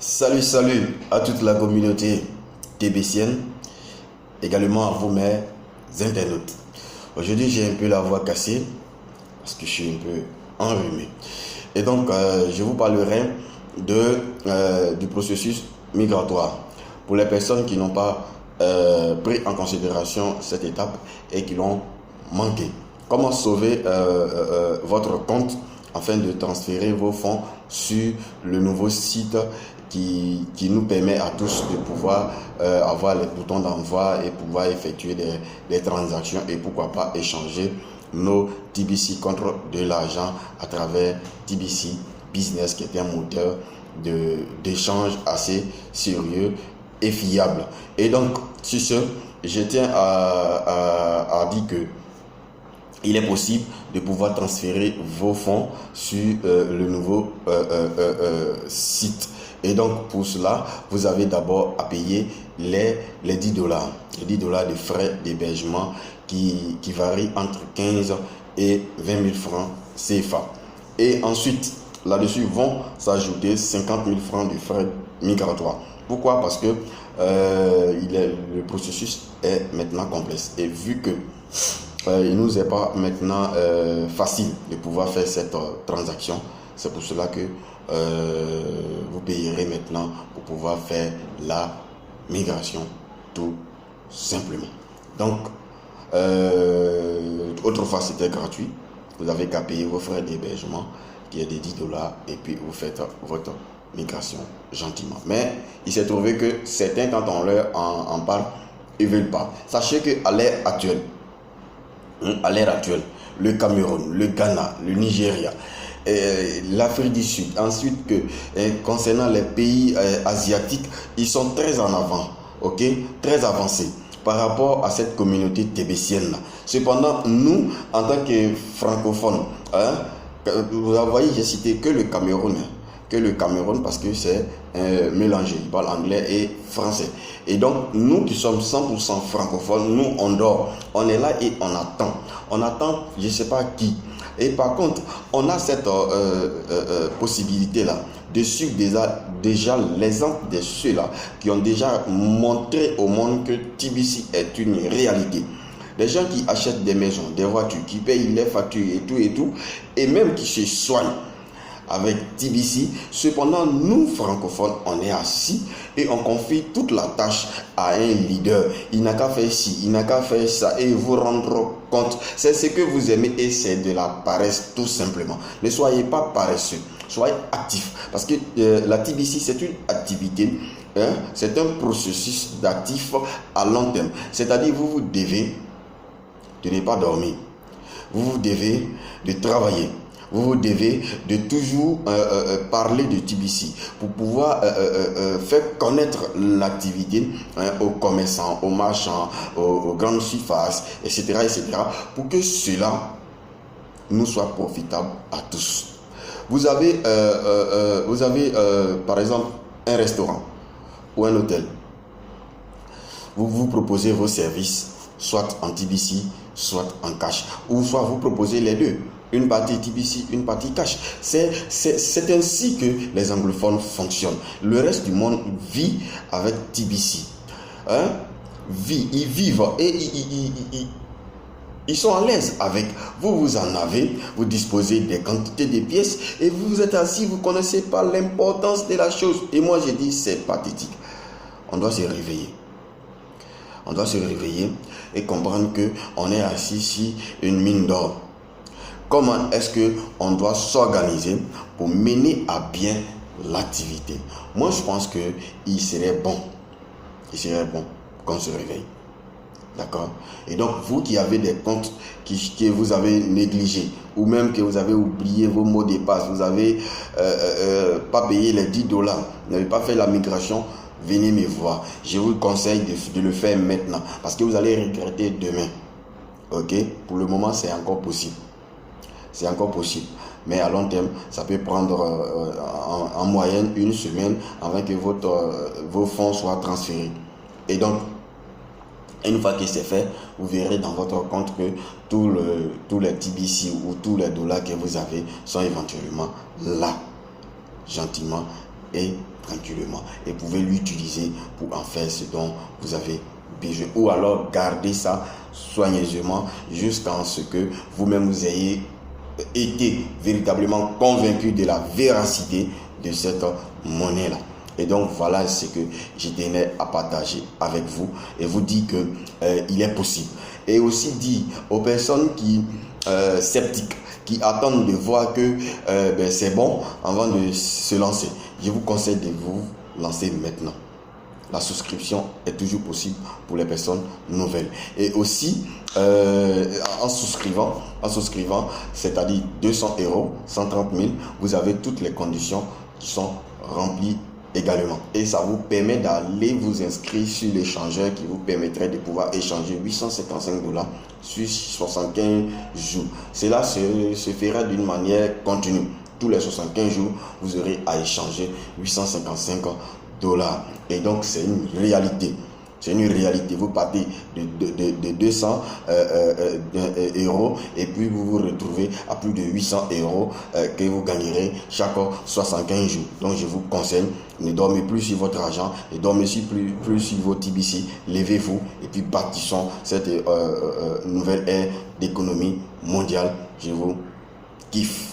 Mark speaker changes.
Speaker 1: Salut à toute la communauté tébécienne, également à vous mes internautes. Aujourd'hui j'ai un peu la voix cassée parce que je suis un peu enrhumé. Et donc je vous parlerai du processus migratoire pour les personnes qui n'ont pas pris en considération cette étape et qui l'ont manqué. Comment sauver votre compte afin de transférer vos fonds sur le nouveau site qui nous permet à tous de pouvoir avoir les boutons d'envoi et pouvoir effectuer des transactions et pourquoi pas échanger nos TBC contre de l'argent à travers TBC Business, qui est un moteur d'échange assez sérieux et fiable. Et donc, sur ce, je tiens à dire que il est possible de pouvoir transférer vos fonds sur le nouveau site. Et donc, pour cela, vous avez d'abord à payer les $10. Les $10 de frais d'hébergement qui varient entre 15 et 20 000 francs CFA. Et ensuite, là-dessus vont s'ajouter 50 000 francs de frais migratoires. Pourquoi? Parce que le processus est maintenant complexe. Et vu que il nous est pas maintenant facile de pouvoir faire cette transaction, c'est pour cela que vous payerez maintenant pour pouvoir faire la migration tout simplement. Donc autrefois c'était gratuit, vous avez qu'à payer vos frais d'hébergement qui est de $10 et puis vous faites votre migration gentiment. Mais il s'est trouvé que certains, quand on leur en parle, ils veulent pas. Sachez que à l'ère actuelle, le Cameroun, le Ghana, le Nigeria, l'Afrique du Sud, ensuite que concernant les pays asiatiques, ils sont très en avant, ok, très avancés par rapport à cette communauté tébécienne là. Cependant, nous, en tant que francophones, vous voyez, j'ai cité que le Cameroun, parce que c'est mélangé, il parle anglais et français. Et donc, nous qui sommes 100% francophones, nous on dort, on est là et on attend je ne sais pas qui. Et par contre, on a cette possibilité-là de suivre déjà l'exemple de ceux-là qui ont déjà montré au monde que TBC est une réalité. Des gens qui achètent des maisons, des voitures, qui payent les factures et tout, et même qui se soignent avec TBC. Cependant, nous francophones, on est assis et on confie toute la tâche à un leader. Il n'a qu'à faire ci, il n'a qu'à faire ça et vous rendre compte. C'est ce que vous aimez et c'est de la paresse tout simplement. Ne soyez pas paresseux, soyez actifs. Parce que la TBC, c'est une activité, c'est un processus d'actif à long terme. C'est-à-dire, vous devez de ne pas dormir. Vous devez de travailler. Vous devez de toujours parler de TBC pour pouvoir faire connaître l'activité aux commerçants, aux marchands, aux grandes surfaces, etc., pour que cela nous soit profitable à tous. Vous avez par exemple un restaurant ou un hôtel. Vous proposez vos services soit en TBC, soit en cash, ou soit vous proposez les deux. Une partie TBC, une partie cash. C'est ainsi que les anglophones fonctionnent. Le reste du monde vit avec TBC. Ils vivent et ils sont à l'aise avec. Vous en avez, vous disposez des quantités de pièces et vous êtes assis, vous ne connaissez pas l'importance de la chose. Et moi je dis c'est pathétique. On doit se réveiller. On doit se réveiller et comprendre qu'on est assis sur une mine d'or. Comment est-ce qu'on doit s'organiser pour mener à bien l'activité? Moi, je pense qu'il serait bon qu'on se réveille. D'accord? Et donc, vous qui avez des comptes que vous avez négligés, ou même que vous avez oublié vos mots de passe, vous n'avez pas payé les $10, vous n'avez pas fait la migration, venez me voir. Je vous conseille de le faire maintenant, parce que vous allez regretter demain. Ok? Pour le moment, c'est encore possible. C'est encore possible. Mais à long terme, ça peut prendre en moyenne une semaine avant que vos fonds soient transférés. Et donc, une fois que c'est fait, vous verrez dans votre compte que tous les TBC ou tous les dollars que vous avez sont éventuellement là, gentiment et tranquillement et pouvez l'utiliser pour en faire ce dont vous avez besoin. Ou alors garder ça soigneusement jusqu'à ce que vous-même vous ayez été véritablement convaincu de la véracité de cette monnaie-là. Et donc voilà ce que je tenais à partager avec vous et vous dire que il est possible. Et aussi dire aux personnes qui sceptiques, qui attendent de voir que c'est bon avant de se lancer. Je vous conseille de vous lancer maintenant. La souscription est toujours possible pour les personnes nouvelles. Et aussi, en souscrivant, c'est-à-dire 200 €, 130 000, vous avez toutes les conditions qui sont remplies également. Et ça vous permet d'aller vous inscrire sur l'échangeur qui vous permettrait de pouvoir échanger 855 $ sur 75 jours. Cela se fera d'une manière continue. Tous les 75 jours, vous aurez à échanger 855 $. Et donc, c'est une réalité. C'est une réalité. Vous partez de 200 € et puis vous vous retrouvez à plus de 800 € que vous gagnerez chaque 75 jours. Donc, je vous conseille, ne dormez plus sur votre argent, ne dormez plus sur vos TBC. Levez-vous et puis bâtissons cette nouvelle ère d'économie mondiale. Je vous kiffe.